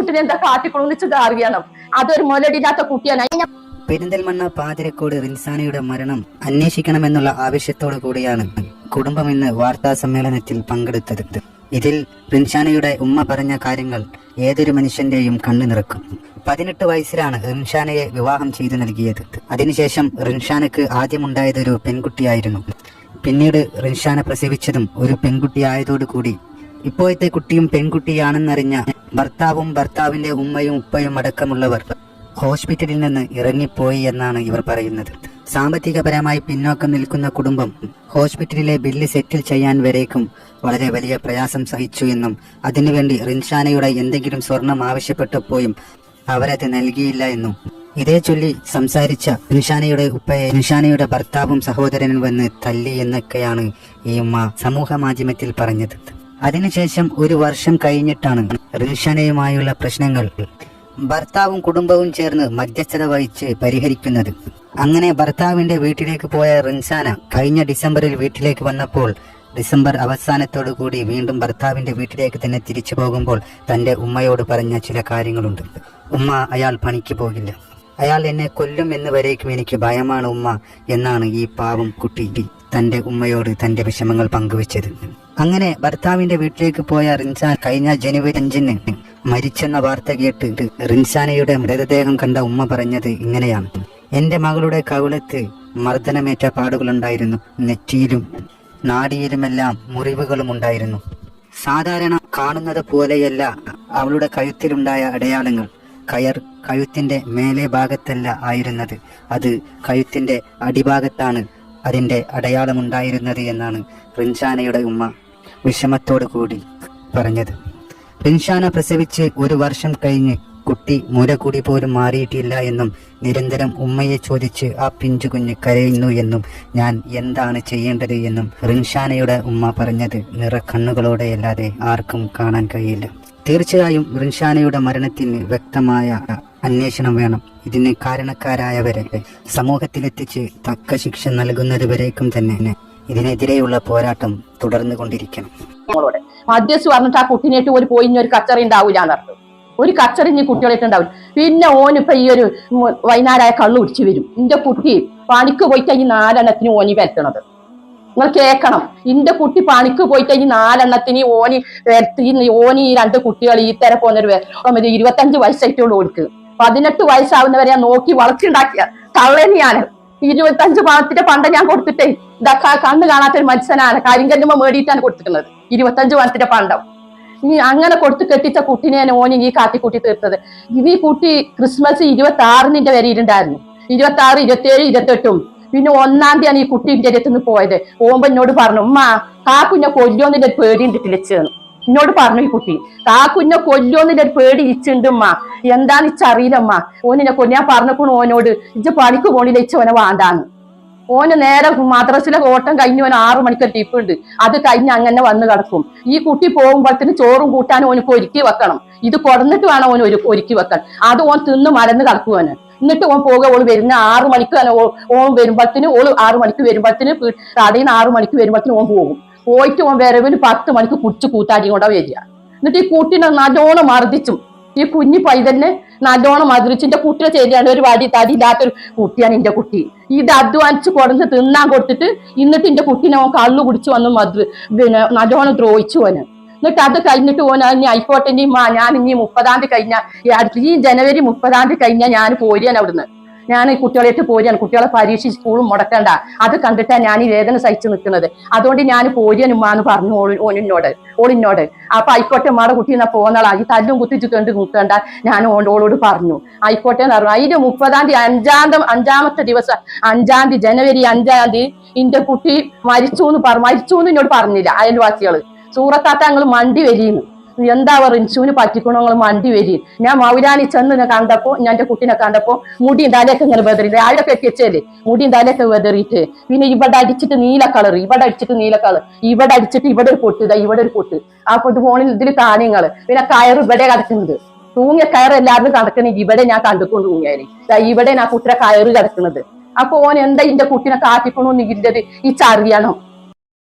കുട്ടിനെ എന്താ കാട്ടിക്കൊള്ളു വെച്ചത് അറിയണം. അതൊരു മുലടില്ലാത്ത കുട്ടിയാണ്. പെരിന്തൽമണ്ണ പാതിരക്കോട് റിൻസാനയുടെ മരണം അന്വേഷിക്കണമെന്നുള്ള ആവശ്യത്തോടു കൂടിയാണ് കുടുംബം ഇന്ന് വാർത്താ സമ്മേളനത്തിൽ പങ്കെടുത്തത്. ഇതിൽ റിൻസാനയുടെ ഉമ്മ പറഞ്ഞ കാര്യങ്ങൾ ഏതൊരു മനുഷ്യന്റെയും കണ്ണു നിറക്കും. 18 വയസ്സിലാണ് റിൻസാനയെ വിവാഹം ചെയ്തു നൽകിയത്. അതിനുശേഷം റിൻസാനക്ക് ആദ്യമുണ്ടായത് ഒരു പെൺകുട്ടിയായിരുന്നു. പിന്നീട് റിൻസാന പ്രസവിച്ചതും ഒരു പെൺകുട്ടിയായതോടുകൂടി ഇപ്പോഴത്തെ കുട്ടിയും പെൺകുട്ടിയാണെന്നറിഞ്ഞ ഭർത്താവും ഭർത്താവിന്റെ ഉമ്മയും ഉപ്പയും അടക്കമുള്ളവർ ഹോസ്പിറ്റലിൽ നിന്ന് ഇറങ്ങിപ്പോയി എന്നാണ് ഇവർ പറയുന്നത്. സാമ്പത്തികപരമായി പിന്നോക്കം നിൽക്കുന്ന കുടുംബം ഹോസ്പിറ്റലിലെ ബില്ല് സെറ്റിൽ ചെയ്യാൻ വരേക്കും വളരെ വലിയ പ്രയാസം സഹിച്ചു എന്നും അതിനുവേണ്ടി റിൻസാനയുടെ എന്തെങ്കിലും സ്വർണം ആവശ്യപ്പെട്ടപ്പോഴും അവരത് നൽകിയില്ല എന്നും ഇതേ ചൊല്ലി സംസാരിച്ച റിൻസാനയുടെ ഉപ്പയെ റിൻസാനയുടെ ഭർത്താവും സഹോദരനും വന്ന് തല്ലി എന്നൊക്കെയാണ് ഈ ഉമ്മ സമൂഹ മാധ്യമത്തിൽ പറഞ്ഞത്. അതിനുശേഷം ഒരു വർഷം കഴിഞ്ഞിട്ടാണ് റിൻസാനയുമായുള്ള പ്രശ്നങ്ങൾ ഭർത്താവും കുടുംബവും ചേർന്ന് മധ്യസ്ഥത വഹിച്ച് പരിഹരിക്കുന്നത്. അങ്ങനെ ഭർത്താവിന്റെ വീട്ടിലേക്ക് പോയ റിൻസാന കഴിഞ്ഞ ഡിസംബറിൽ വീട്ടിലേക്ക് വന്നപ്പോൾ ഡിസംബർ അവസാനത്തോടു കൂടി വീണ്ടും ഭർത്താവിന്റെ വീട്ടിലേക്ക് തന്നെ തിരിച്ചു പോകുമ്പോൾ തന്റെ ഉമ്മയോട് പറഞ്ഞ ചില കാര്യങ്ങളുണ്ട്. ഉമ്മ, അയാൾ പണിക്ക് പോകില്ല, അയാൾ എന്നെ കൊല്ലും എന്ന് വരേക്കും എനിക്ക് ഭയമാണ് ഉമ്മ എന്നാണ് ഈ പാവം കുട്ടി തന്റെ ഉമ്മയോട് തന്റെ വിഷമങ്ങൾ പങ്കുവെച്ചത്. അങ്ങനെ ഭർത്താവിന്റെ വീട്ടിലേക്ക് പോയ റിൻസാന കഴിഞ്ഞ ജനുവരി 5-ന് മരിച്ചെന്ന വാർത്ത കേട്ട് റിൻസാനയുടെ മൃതദേഹം കണ്ട ഉമ്മ പറഞ്ഞത് ഇങ്ങനെയാണ്: എന്റെ മകളുടെ കവിളത്ത് മർദ്ദനമേറ്റ പാടുകളുണ്ടായിരുന്നു, നെറ്റിയിലും നാഡിയിലുമെല്ലാം മുറിവുകളും ഉണ്ടായിരുന്നു. സാധാരണ കാണുന്നത് പോലെയല്ല അവളുടെ കഴുത്തിലുണ്ടായ അടയാളങ്ങൾ. കയർ കഴുത്തിന്റെ മേലെ ഭാഗത്തല്ല ആയിരുന്നത്, അത് കഴുത്തിന്റെ അടിഭാഗത്താണ് അതിന്റെ അടയാളമുണ്ടായിരുന്നത് എന്നാണ് റിൻസാനയുടെ ഉമ്മ വിഷമത്തോടു കൂടി പറഞ്ഞത്. റിൻസാന പ്രസവിച്ച് ഒരു വർഷം കഴിഞ്ഞ് കുട്ടി മുല കൂടി പോലും മാറിയിട്ടില്ല എന്നും നിരന്തരം ഉമ്മയെ ചോദിച്ച് ആ പിഞ്ചു കുഞ്ഞ് കരയുന്നു എന്നും ഞാൻ എന്താണ് ചെയ്യേണ്ടത് എന്നും റിൻസാനയുടെ ഉമ്മ പറഞ്ഞത് നിറക്കണ്ണുകളോടെയല്ലാതെ ആർക്കും കാണാൻ കഴിയില്ല. തീർച്ചയായും റിൻസാനയുടെ മരണത്തിന് വ്യക്തമായ അന്വേഷണം വേണം. ഇതിന് കാരണക്കാരായവരെ സമൂഹത്തിലെത്തിച്ച് തക്ക ശിക്ഷ നൽകുന്നത് വരേക്കും തന്നെ ഇതിനെതിരെയുള്ള പോരാട്ടം തുടർന്നു കൊണ്ടിരിക്കണം. മധ്യസ്ഥ പറഞ്ഞിട്ട് ആ കുട്ടിനേറ്റ് ഒരു പോയി ഒരു കച്ചറ ഉണ്ടാവില്ല എന്നർത്ഥം. ഒരു കച്ചറിഞ്ഞ് കുട്ടികളായിട്ട് ഉണ്ടാവില്ല. പിന്നെ ഓനിപ്പോ ഈ ഒരു വൈകുന്നേരമായ കള്ളു കുടിച്ചു വരും. എന്റെ കുട്ടി പണിക്ക് പോയിട്ട് ഈ 4 ഓനി വരത്തണത് നിങ്ങൾ കേൾക്കണം. എന്റെ കുട്ടി പണിക്ക് പോയിട്ട് ഈ 4 ഓനി വരത്തി. ഓനി ഈ 2 കുട്ടികൾ ഈ തര പോകുന്നൊരു 25 വയസ്സായിട്ടുള്ളൂ ഓർക്ക്. 18 വയസ്സാവുന്നവരെ ഞാൻ നോക്കി വളർത്തിണ്ടാക്കിയ തള്ളേന് ഞാൻ 25 പണത്തിന്റെ പണ്ട ഞാൻ കൊടുത്തിട്ടേ ഇതൊക്കെ കണ്ണ് കാണാത്തൊരു മനുഷ്യനാണ്. കരിങ്കല്ലുമ്പോ മേടിയിട്ടാണ് കൊടുത്തിട്ടുള്ളത് 25 പണത്തിന്റെ പണ്ടം. ഈ അങ്ങനെ കൊടുത്ത് കെട്ടിച്ച കുട്ടിനെ ഓനി ഈ കാട്ടിക്കൂട്ടി തീർത്തത്. ഈ കുട്ടി ക്രിസ്മസ് 26-ന്റെ വരെ ഇരുണ്ടായിരുന്നു. 26, 27, 28 പിന്നെ 1-ാം തീയതിയാണ് ഈ കുട്ടി എന്റെ അടുത്ത് നിന്ന് പോയത്. പോകുമ്പോ എന്നോട് പറഞ്ഞു, ഉമ്മ കാക്കുഞ്ഞെ കൊല്ലോന്നിന്റെ ഒരു പേടി ഉണ്ടിട്ടില്ലെന്ന് എന്നോട് പറഞ്ഞു. ഈ കുട്ടി കാക്കുഞ്ഞെ കൊല്ലോന്നിന്റെ ഒരു പേടി ഇച്ചുണ്ട് ഉമ്മ, എന്താന്ന് ഇച്ചറിയില്ലമ്മ. ഓനിനെ ഞാൻ പറഞ്ഞപ്പോൾ ഓനോട് ഇജ്ജ് പണിക്ക് പോണില്ല, ഇച്ച ഓനെ വേണ്ടാന്ന്. ഓന് നേരെ മദ്രസിലെ ഓട്ടം കഴിഞ്ഞ് ഓന് 6 മണിക്കൊരു ടിപ്പ് ഉണ്ട്, അത് കഴിഞ്ഞ് അങ്ങനെ വന്ന് കിടക്കും. ഈ കുട്ടി പോകുമ്പോഴത്തേന് ചോറും കൂട്ടാനും ഓനക്ക് ഒരുക്കി വെക്കണം. ഇത് കൊടുന്നിട്ട് വേണം ഓന് ഒരുക്കി വെക്കാൻ. അത് ഓൻ തിന്ന് മരന്ന് കിടക്കുവാന്. എന്നിട്ട് ഓൻ പോകുക. ഓള് വരുന്ന 6 മണിക്ക് ഓൻ വരുമ്പോഴത്തേന് ഓള് 6 മണിക്ക് വരുമ്പോഴത്തേന് കടയിൽ നിന്ന് 6 മണിക്ക് വരുമ്പോഴത്തേന് ഓൻ പോകും. പോയിട്ട് ഓൻ വരവിന് 10 മണിക്ക് കുടിച്ച് കൂത്താടി കൊണ്ടാ വരിക. എന്നിട്ട് ഈ കുട്ടീനെ നല്ലോണം മർദ്ദിച്ചും ഈ കുഞ്ഞി പൈതലിനെ നല്ലോണം മധുരിച്ചിന്റെ കുട്ടിയെ ശരിയാണ്. ഒരു വടി തടിയില്ലാത്തൊരു കുട്ടിയാണ് എന്റെ കുട്ടി. ഇത് അധ്വാനിച്ച് കൊടുന്ന് തിന്നാൻ കൊടുത്തിട്ട് എന്നിട്ട് എന്റെ കുട്ടീനെ ഓൻ കള്ളു കുടിച്ചു വന്ന് പിന്നെ നല്ലോണം ദ്രോഹിച്ചു ഓന്. എന്നിട്ട് അത് കഴിഞ്ഞിട്ട് ഓന് ഇനി ആയിക്കോട്ടെ, ഇനി ഞാൻ ഇനി 30-ാം തീയതി കഴിഞ്ഞാൽ ഈ ജനുവരി 30-ാം തീയതി കഴിഞ്ഞാൽ ഞാൻ പോരുകയാണ് അവിടുന്ന്. ഞാൻ ഈ കുട്ടികളായിട്ട് പോരുകയാണ്. കുട്ടികളെ പരീക്ഷ സ്കൂളും മുടക്കണ്ട, അത് കണ്ടിട്ടാണ് ഞാൻ ഈ വേദന സഹിച്ചു നിൽക്കുന്നത്. അതുകൊണ്ട് ഞാൻ പോരുകനുമ്മാന്ന് പറഞ്ഞു ഓളിനോട്. അപ്പൊ ആയിക്കോട്ടെ ഉമ്മാടെ കുട്ടി എന്നാ പോകുന്നാളാ, ഈ തല്ലും കുത്തിച്ച് കണ്ട് നിൽക്കണ്ട ഞാൻ ഓളോട് പറഞ്ഞു. ആയിക്കോട്ടെ എന്ന് പറഞ്ഞു. അതിന്റെ 30-ാം തീയതി 5-ാമത്തെ ദിവസം 5-ാം തീയതി ജനുവരി 5-ാം തീയതി എന്റെ കുട്ടി മരിച്ചു എന്ന് എന്നോട് പറഞ്ഞില്ല അയൽവാസികള്. സൂറത്താത്ത ഞങ്ങൾ മണ്ടി വരിയെന്ന്. എന്താ റിൻസുവിന് പറ്റിക്കണോ നിങ്ങൾ മണ്ടി വരി. ഞാൻ മൗലാനി ചെന്ന് കണ്ടപ്പോ ഞാൻ എന്റെ കുട്ടീനെ കണ്ടപ്പോ മുടിയും തലയൊക്കെ ഇങ്ങനെ വെതറിയിട്ട് ആഴെ കെട്ടിച്ചല്ലേ മുടിയും തലയൊക്കെ വെതറിയിട്ട് പിന്നെ ഇവിടെ അടിച്ചിട്ട് നീല കളർ, ഇവിടെ അടിച്ചിട്ട് നീല കളർ, ഇവിടെ അടിച്ചിട്ട് ഇവിടെ ഒരു പൊട്ട്, ഇതാ ഇവിടെ ഒരു പൊട്ട്. ആ പൊട്ട് ഫോണിൽ ഇതിൽ താനിങ്ങള്. പിന്നെ കയറ് ഇവിടെ കിടക്കുന്നത്, തൂങ്ങിയ കയറ് എല്ലാവരും കിടക്കണെങ്കിൽ ഇവിടെ ഞാൻ കണ്ടുകൊണ്ട് തൂങ്ങിയാല് ഇവിടെ ഞാൻ കുട്ടിയുടെ കയറ് കിടക്കുന്നത്. അപ്പൊ ഓൻ എന്താ ഇന്റെ കുട്ടീനെ കാട്ടിക്കണോന്ന് ഇല്ലത് ഈ ചറിയണം.